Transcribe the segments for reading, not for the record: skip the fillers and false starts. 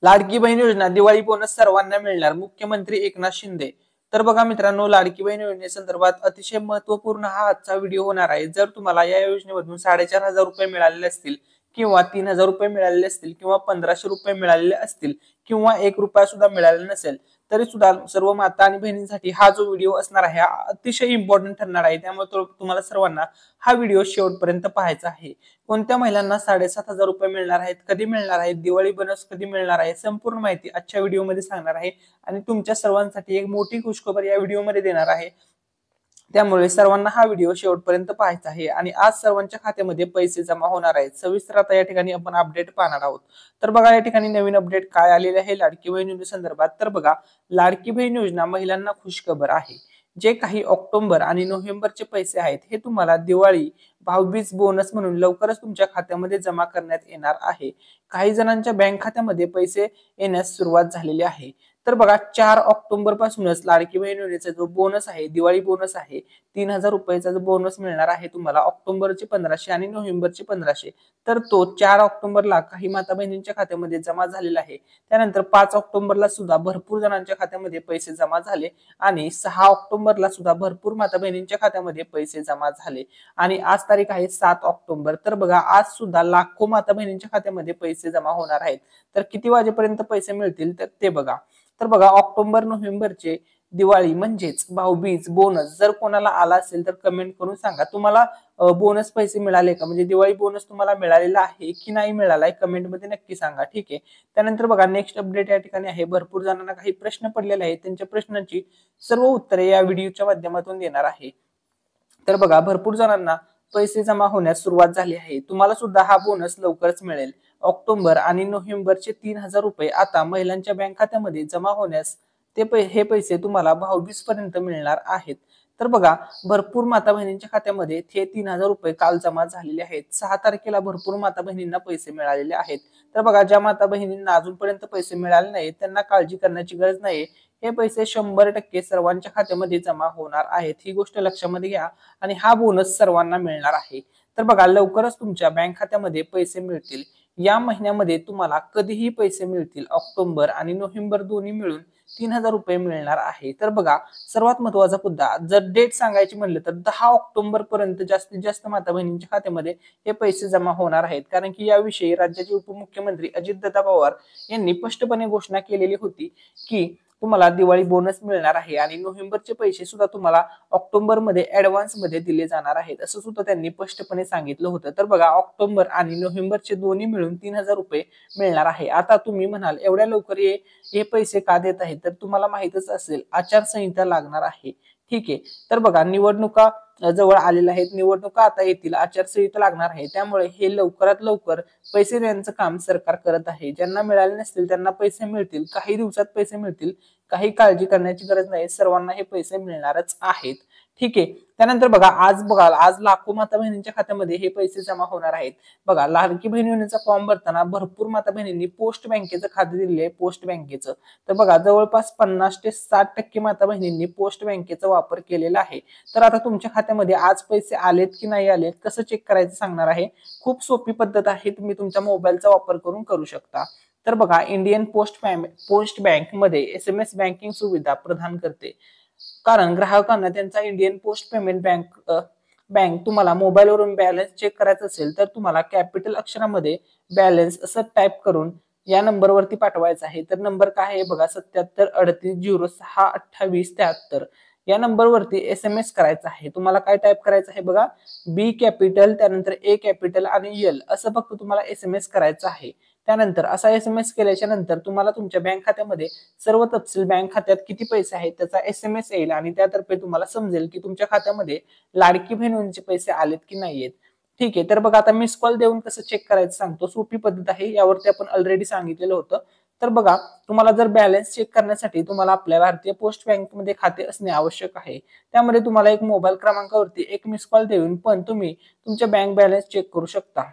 लाडकी बहीण योजना दिवाळी बोनस सर्वांना मिळणार, मुख्यमंत्री एकनाथ शिंदे। तर बघा मित्रांनो, लाडकी बहीण योजनेसंदर्भात अतिशय महत्त्वपूर्ण हा आजचा व्हिडिओ होणार आहे। जर तुम्हाला या योजनेमधून 4,500 रुपये मिळालेले असतील किंवा 3,000 रुपये मिळालेले असतील किंवा 1,500 रुपये मिळालेले असतील किंवा 1 रुपया सुद्धा मिळालेला नसेल तरी सुद्धा सर्व माता आणि बहिणींसाठी हा जो व्हिडिओ असणार आहे अतिशय इम्पॉर्टंट ठरणार आहे। त्यामुळे तुम्हाला सर्वांना हा व्हिडिओ शेवटपर्यंत पाहायचा आहे। कोणत्या महिलांना 7,500 रुपये मिळणार आहेत, कधी मिळणार आहेत, दिवाळी बोनस कधी मिळणार आहे, संपूर्ण माहिती आजच्या व्हिडिओमध्ये सांगणार आहे आणि तुमच्या सर्वांसाठी एक मोठी खुशखबर या व्हिडिओमध्ये देणार आहे। त्यामुळे सर्वांना हा व्हिडिओ शेवटपर्यंत पाहायचा आहे आणि आज सर्वांच्या खात्यामध्ये पैसे जमा होणार आहेत। सविस्तर आता या ठिकाणी आपण अपडेट पाहणार आहोत। तर बघा या ठिकाणी नवीन अपडेट काय आलेले आहे लाडकी बहीण योजनेसंदर्भात। तर बघा, लाडकी बहीण योजना महिलांना खुशखबर आहे। जे काही ऑक्टोबर आणि नोव्हेंबरचे पैसे आहेत हे तुम्हाला दिवाळी भाऊबीज बोनस म्हणून लवकरच तुमच्या खात्यामध्ये जमा करण्यात येणार आहे। काही जणांच्या बँक खात्यामध्ये पैसे येण्यास सुरुवात झालेली आहे। तर बघा, 4 ऑक्टोबर पासूनच लाडकी बहीण योजनेचा जो बोनस आहे, दिवाळी बोनस आहे, 3,000 रुपयाचा जो बोनस मिळणार आहे तुम्हाला, ऑक्टोबरचे 1,500 आणि नोव्हेंबरचे 1,500, तर तो 4 ऑक्टोबरला काही माता बहिणींच्या खात्यामध्ये जमा झालेला आहे। त्यानंतर 5 ऑक्टोबरला सुद्धा भरपूर जणांच्या खात्यामध्ये पैसे जमा झाले आणि 6 ऑक्टोबरला सुद्धा भरपूर माता बहिणींच्या खात्यामध्ये पैसे जमा झाले आणि आज तारीख आहे 7 ऑक्टोबर। तर बघा, आज सुद्धा लाखो माता बहिणींच्या खात्यामध्ये पैसे जमा होणार आहेत। तर किती वाजेपर्यंत पैसे मिळतील तर ते बघा। तर बघा, ऑक्टोबर नोव्हेंबरचे दिवाळी म्हणजेच भाऊबीज बोनस जर कोणाला आला असेल तर कमेंट करून सांगा, तुम्हाला बोनस पैसे मिळाले का, म्हणजे दिवाळी बोनस तुम्हाला मिळालेला आहे की नाही मिळालाय, कमेंट मध्ये नक्की सांगा। ठीक आहे। त्यानंतर बघा, नेक्स्ट अपडेट या ठिकाणी आहे। भरपूर जणांना काही प्रश्न पडलेले आहेत, त्यांच्या प्रश्नांची सर्व उत्तरे या व्हिडिओच्या माध्यमातून देणार आहे। तर बघा, भरपूर जणांना पैसे जमा होण्यास सुरुवात झाली आहे। तुम्हाला सुद्धा हा बोनस लवकरच मिळेल। ऑक्टोबर आणि नोव्हेंबरचे 3,000 रुपये आता महिलांच्या बँक खात्यामध्ये जमा होण्यास हे पैसे तुम्हाला भाऊबीज पर्यंत मिळणार आहेत। तर बघा, भरपूर माता बहिणींच्या खात्यामध्ये हे 3,000 रुपये काल जमा झालेले आहेत। 6 तारखेला भरपूर माता बहिणींना पैसे मिळालेले आहेत। तर बघा, ज्या माता बहिणींना अजूनपर्यंत पैसे मिळाले नाहीत त्यांना काळजी करण्याची गरज नाही। हे पैसे 100% सर्वांच्या खात्यामध्ये जमा होणार आहेत, ही गोष्ट लक्षामध्ये घ्या आणि हा बोनस सर्वांना मिळणार आहे। तर बघा, लवकरच तुमच्या बँक खात्यामध्ये पैसे मिळतील। या महिन्यामध्ये तुम्हाला कधीही पैसे मिळतील। ऑक्टोबर आणि नोव्हेंबर दोन्ही मिळून 3,000 रुपये मिळणार आहे। तर बघा, सर्वात महत्त्वाचा मुद्दा जर डेट सांगायची म्हणलं तर 10 ऑक्टोबर पर्यंत जास्तीत जास्त माता बहिणींच्या खात्यामध्ये हे पैसे जमा होणार आहेत, कारण की याविषयी राज्याचे उपमुख्यमंत्री अजितदादा पवार यांनी स्पष्टपणे घोषणा केलेली होती की तुम्हाला दिवाळी बोनस मिळणार आहे आणि नोव्हेंबरचे पैसे सुद्धा तुम्हाला ऑक्टोबर मध्ये ऍडव्हान्स मध्ये दिले जाणार आहेत, असं सुद्धा त्यांनी स्पष्टपणे सांगितलं होतं। तर बघा, ऑक्टोबर आणि नोव्हेंबरचे दोन्ही मिळून 3,000 रुपये मिळणार आहे। आता तुम्ही म्हणाल एवढ्या लवकर हे पैसे का देत आहेत, तर तुम्हाला माहितच असेल आचारसंहिता लागणार आहे। ठीक आहे। तर बघा, निवडणुका जवळ आलेल्या आहेत, निवडणुका आता येतील, आचारसंहिता लागणार आहे, त्यामुळे हे लवकरात लवकर पैसे देण्याचं काम सरकार करत आहे। ज्यांना मिळाले नसतील त्यांना पैसे मिळतील, काही दिवसात पैसे मिळतील, काही काळजी करण्याची गरज नाही, सर्वांना हे पैसे मिळणारच आहेत। ठीक आहे। त्यानंतर बघा, आज लाखो माता बहिणींच्या खात्यामध्ये हे पैसे जमा होणार आहेत। बघा, लाडकी बहीण योजनेचा फॉर्म भरताना भरपूर माता बहिणींनी पोस्ट बँकेचं खाते दिलेलं आहे, पोस्ट बँकेचं। तर बघा, जवळपास 50 ते 60% माता बहिणींनी पोस्ट बँकेचा वापर केलेला आहे। तर आता तुमच्या खात्यामध्ये आज पैसे आलेत की नाही आलेत कसं चेक करायचं सांगणार आहे। खूप सोपी पद्धत आहे, तुम्ही तुमच्या मोबाईलचा वापर करून करू शकता। तर बघा, इंडियन पोस्ट बँक मध्ये SMS बँकिंग सुविधा प्रदान करते, कारण ग्राहकांना त्यांचा इंडियन पोस्ट पेमेंट बँक तुम्हाला मोबाईलवरून बॅलन्स चेक करायचा असेल तर तुम्हाला कॅपिटल अक्षरामध्ये बॅलन्स असं टाईप करून या नंबरवरती पाठवायचं आहे। तर नंबर काय आहे बघा, 7738062873 या नंबरवरती SMS करायचा आहे। तुम्हाला काय टाईप करायचं आहे बघा, B कॅपिटल, त्यानंतर A कॅपिटल आणि L असं फक्त तुम्हाला SMS करायचं आहे। त्यानंतर असा SMS केल्याच्या नंतर तुम्हाला तुमच्या बँक खात्यामध्ये सर्व तपशील, बँक खात्यात किती पैसे आहेत त्याचा SMS येईल आणि त्यातर्फे तुम्हाला समजेल की तुमच्या खात्यामध्ये लाडकी बहीण योजनेचे पैसे आलेत की नाहीयेत। ठीक आहे। तर बघा, आता मिस कॉल देऊन कसं चेक करायचं सांगतो, सोपी पद्धत आहे, यावरती आपण ऑलरेडी सांगितलेलं होतं। तर बघा, तुम्हाला जर बॅलन्स चेक करण्यासाठी तुम्हाला आपल्या भारतीय पोस्ट बँकेमध्ये खाते असणे आवश्यक आहे। त्यामध्ये तुम्हाला एक मोबाईल क्रमांकावरती एक मिस कॉल देऊन पण तुम्ही तुमच्या बँक बॅलन्स चेक करू शकता।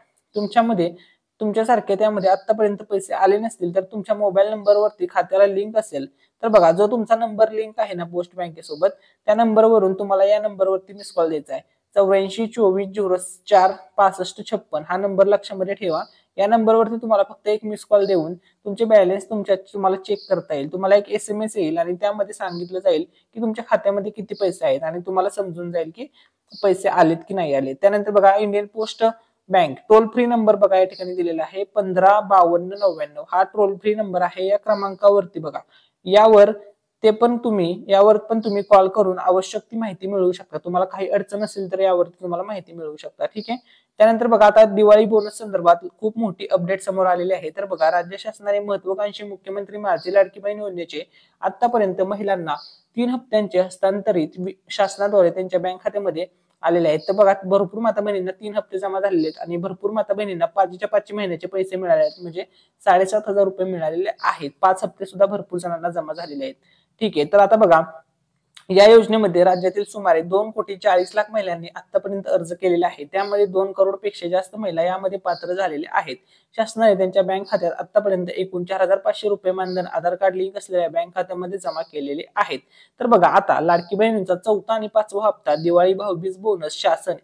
तुमच्यासारखे त्यामध्ये आतापर्यंत पैसे आले नसतील तर तुमच्या मोबाईल नंबरवरती खात्याला लिंक असेल तर बघा, जो तुमचा नंबर लिंक आहे ना पोस्ट बँकेसोबत, त्या नंबरवरून तुम्हाला या नंबरवरती मिस कॉल द्यायचा आहे। 84 24 04 65 56 हा नंबर लक्षामध्ये ठेवा। या नंबरवरती तुम्हाला फक्त एक मिस कॉल देऊन तुमचे बॅलन्स तुम्हाला चेक करता येईल. तुम्हाला एक SMS येईल आणि त्यामध्ये सांगितलं जाईल की तुमच्या खात्यामध्ये किती पैसे आहेत आणि तुम्हाला समजून जाईल की पैसे आलेत की नाही आले. त्यानंतर बघा Indian post bank toll free number बघा या ठिकाणी दिलेला आहे 155299 हा टोल फ्री नंबर आहे. या क्रमांकावरती बघा यावर पण तुम्ही कॉल करून आवश्यक ती माहिती मिळवू शकता. तुम्हाला काही अडचण असेल तर यावरती तुम्हाला माहिती मिळवू शकता. ठीक आहे. त्यानंतर बघा आता दिवाळी बोनस संदर्भात खूप मोठी अपडेट समोर आलेली आहे. तर बघा राज्य शासनाने महत्वाकांक्षी मुख्यमंत्री माझी लाडकी बहीण योजनेचे आतापर्यंत महिलांना 3 हप्त्यांचे हस्तांतरित शासनाद्वारे त्यांच्या बँक खात्यामध्ये आलेले आहेत. तर बघा भरपूर माता बहिणींना 3 हप्ते जमा झालेले आहेत आणि भरपूर माता बहिणींना 5च्या महिन्याचे पैसे मिळाले आहेत. म्हणजे 7,500 रुपये मिळालेले आहेत. 5 हप्ते सुद्धा भरपूर जणांना जमा झालेले आहेत. ठीक आहे. तर आता बघा या योजनेमध्ये राज्यातील सुमारे 2,40,00,000 महिलांनी आतापर्यंत अर्ज केलेला आहे. त्यामध्ये 2 करोड पेक्षा जास्त महिला यामध्ये पात्र झालेले आहेत. शासनाने त्यांच्या बँक खात्यात आतापर्यंत एकूण 4,500 रुपये मानधन आधार कार्ड लिंक असलेल्या बँक खात्यामध्ये जमा केलेले आहेत. तर बघा आता लाडकी बहिणींचा 4था आणि 5वा हप्ता दिवाळी भाऊबीज बोनस शासन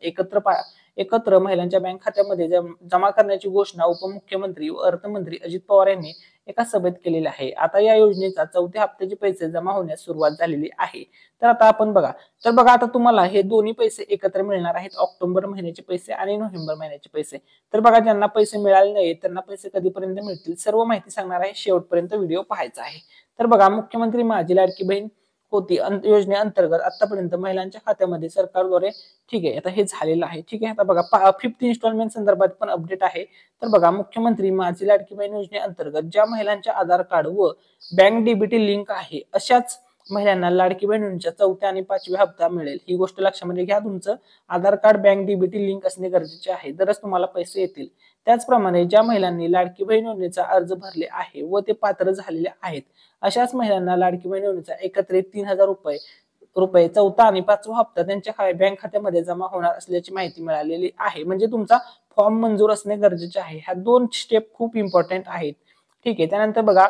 एकत्र महिलांच्या बँक खात्यामध्ये जमा करण्याची घोषणा उपमुख्यमंत्री व अर्थमंत्री अजित पवार यांनी एका सभेत केलेली आहे. आता या योजनेचा 4थ्या हप्त्याचे पैसे जमा होण्यास सुरुवात झालेली आहे. तर आता आपण बघा आता तुम्हाला हे दोन्ही पैसे एकत्र मिळणार आहेत. ऑक्टोबर महिन्याचे पैसे आणि नोव्हेंबर महिन्याचे पैसे. तर बघा ज्यांना पैसे मिळाले नाहीत त्यांना पैसे कधीपर्यंत मिळतील सर्व माहिती सांगणार आहे. शेवटपर्यंत व्हिडिओ पाहायचा आहे. तर बघा मुख्यमंत्री माझी लाडकी बहीण होती योजनेअंतर्गत आतापर्यंत महिलांच्या खात्यामध्ये सरकारद्वारे ठीक आहे आता हे झालेलं आहे. ठीक आहे. आता बघा 5th इन्स्टॉलमेंट संदर्भात पण अपडेट आहे. तर बघा मुख्यमंत्री माझी लाडकी बहीण योजनेअंतर्गत ज्या महिलांच्या आधार कार्ड व बँक डीबीटी लिंक आहे अशाच महिलांना लाडकी बहीण योजनेच्या 4थ्या आणि 5व्या हप्ता मिळेल. ही गोष्ट लक्षामध्ये घ्या. तुमचं आधार कार्ड बँक डीबीटी लिंक असणे गरजेचे आहे. तरच तुम्हाला पैसे येतील. त्याचप्रमाणे ज्या महिलांनी लाडकी बहीण योजनेचा अर्ज भरले आहे व ते पात्र झालेले आहेत अशाच महिलांना लाडकी बहीण योजनेचा एकत्रित 3,000 रुपये 4था आणि 5वा हप्ता त्यांच्या बँक खात्यामध्ये जमा होणार असल्याची माहिती मिळालेली आहे. म्हणजे तुमचा फॉर्म मंजूर असणे गरजेचे आहे. ह्या 2 स्टेप खूप इम्पॉर्टंट आहेत. ठीक आहे. त्यानंतर बघा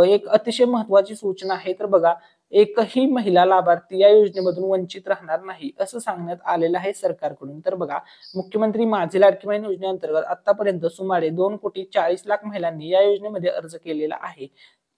एक अतिशय महत्वाची सूचना आहे. तर बघा एकही महिला लाभार्थी या योजनेमधून वंचित राहणार नाही असं सांगण्यात आलेलं आहे सरकारकडून. तर बघा मुख्यमंत्री माझी लाडकी बहीण योजनेअंतर्गत आतापर्यंत सुमारे 2,40,00,000 महिलांनी या योजनेमध्ये अर्ज केलेला आहे.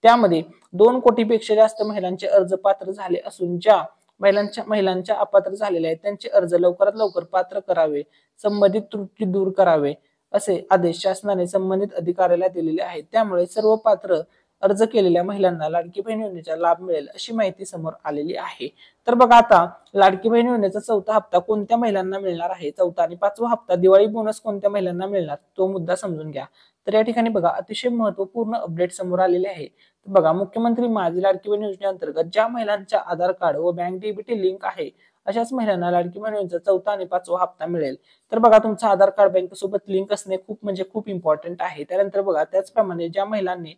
त्यामध्ये 2 कोटीपेक्षा जास्त महिलांचे अर्ज पात्र झाले असून ज्या महिलांच्या अपात्र झालेल्या आहेत त्यांचे अर्ज लवकरात लवकर पात्र करावे, संबंधित त्रुटी दूर करावे असे आदेश शासनाने संबंधित अधिकाऱ्याला दिलेले आहेत. त्यामुळे सर्व पात्र अर्ज केलेल्या महिलांना लाडकी बहीण योजनेचा लाभ मिळेल अशी माहिती समोर आलेली आहे. तर बघा आता लाडकी बहीण योजनेचा 4था हप्ता कोणत्या महिलांना मिळणार आहे, 4था आणि 5वा हप्ता दिवाळी बोनस कोणत्या महिलांना मिळणार तो मुद्दा समजून घ्या. तर या ठिकाणी बघा अतिशय महत्वपूर्ण अपडेट समोर आलेले आहे. बघा मुख्यमंत्री माझी लाडकी बहीण योजनेअंतर्गत ज्या महिलांच्या आधार कार्ड व बँक डीबीटी लिंक आहे अशाच महिलांना लाडकी बहीण योजनेचा 4था आणि 5वा हप्ता मिळेल. तर बघा तुमचं आधार कार्ड बँकेसोबत लिंक असणे खूप इम्पॉर्टंट आहे. त्यानंतर बघा त्याचप्रमाणे ज्या महिलांनी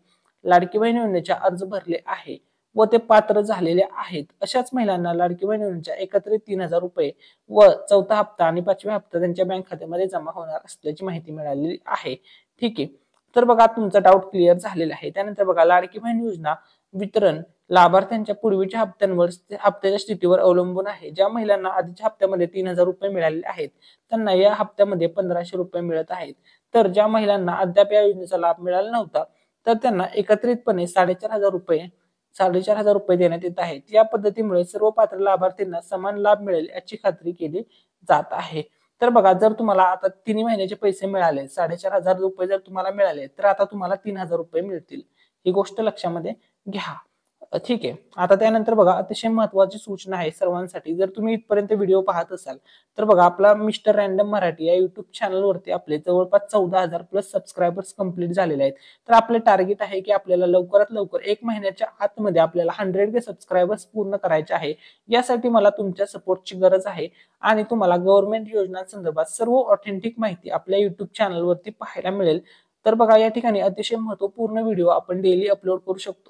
लाडकी बहीण योजनेचा अर्ज भरले आहे व ते पात्र झालेले आहेत अशाच महिलांना लाडकी बहीण योजनेच्या एकत्रित 3,000 रुपये व 4था हप्ता आणि 5व्या हप्ता त्यांच्या बँक खात्यामध्ये जमा होणार असल्याची माहिती मिळालेली आहे. ठीक आहे. तर बघा तुमचा डाऊट क्लिअर झालेला आहे. त्यानंतर बघा लाडकी बहीण योजना वितरण लाभार्थ्यांच्या पूर्वीच्या हप्त्याच्या स्थितीवर अवलंबून आहे. ज्या महिलांना आधीच्या हप्त्यामध्ये 3,000 रुपये मिळालेले आहेत त्यांना या हप्त्यामध्ये 1,500 रुपये मिळत आहेत. तर ज्या महिलांना अद्याप या योजनेचा लाभ मिळाला नव्हता तर त्यांना एकत्रितपणे 4,500 रुपये देण्यात येत आहेत. या पद्धतीमुळे सर्व पात्र लाभार्थींना समान लाभ मिळेल याची खात्री केली जात आहे. तर बघा जर तुम्हाला आता 3 महिन्याचे पैसे मिळाले 4,500 रुपये जर तुम्हाला मिळाले तर आता तुम्हाला 3,000 रुपये मिळतील. ही गोष्ट लक्षामध्ये घ्या. ठीक आहे. आता त्यानंतर बघा अतिशय महत्वाची सूचना आहे सर्वांसाठी. जर तुम्ही इथपर्यंत व्हिडिओ पाहत असाल तर बघा आपला मिस्टर रँडम मराठी या युट्यूब चॅनलवरती आपले जवळपास 14,000 प्लस सबस्क्रायबर्स कंप्लीट झालेले आहेत. तर आपले टार्गेट आहे की आपल्याला लवकरात लवकर 1 महिन्याच्या आतमध्ये आपल्याला 100K सबस्क्रायबर्स पूर्ण करायचे आहे. यासाठी मला तुमच्या सपोर्टची गरज आहे आणि तुम्हाला गव्हर्नमेंट योजनांसंदर्भात सर्व ऑथेंटिक माहिती आपल्या युट्यूब चॅनलवरती पाहायला मिळेल. तर बघा या ठिकाणी अतिशय महत्वपूर्ण व्हिडिओ आपण डेली अपलोड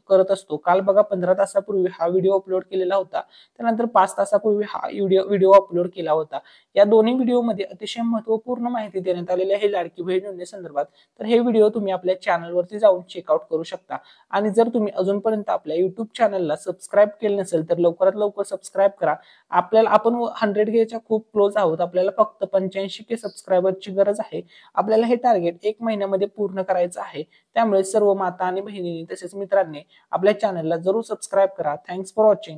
करत असतो. काल बघा 15 तासापूर्वी हा व्हिडिओ अपलोड केलेला होता. त्यानंतर 5 तासापूर्वी हा व्हिडिओ अपलोड केला होता. या दोन्ही व्हिडिओमध्ये अतिशय महत्वपूर्ण माहिती देण्यात आलेली आहे लाडकी बहीण योजनेसंदर्भात. तर हे व्हिडिओ तुम्ही आपल्या चॅनलवरती जाऊन चेकआउट करू शकता. आणि जर तुम्ही अजूनपर्यंत आपल्या युट्यूब चॅनलला सबस्क्राईब केले नसेल तर लवकरात लवकर सबस्क्राईब करा. आपण 100Kच्या खूप क्लोज आहोत. आपल्याला फक्त 85K सबस्क्रायबरची गरज आहे. आपल्याला हे टार्गेट 1 महिन्यामध्ये पूर्ण करायचं आहे। त्यामुळे सर्व माता आणि बहिणींनी तसेच मित्रांनी आपल्या चॅनलला जरूर सबस्क्राईब करा। Thanks for watching.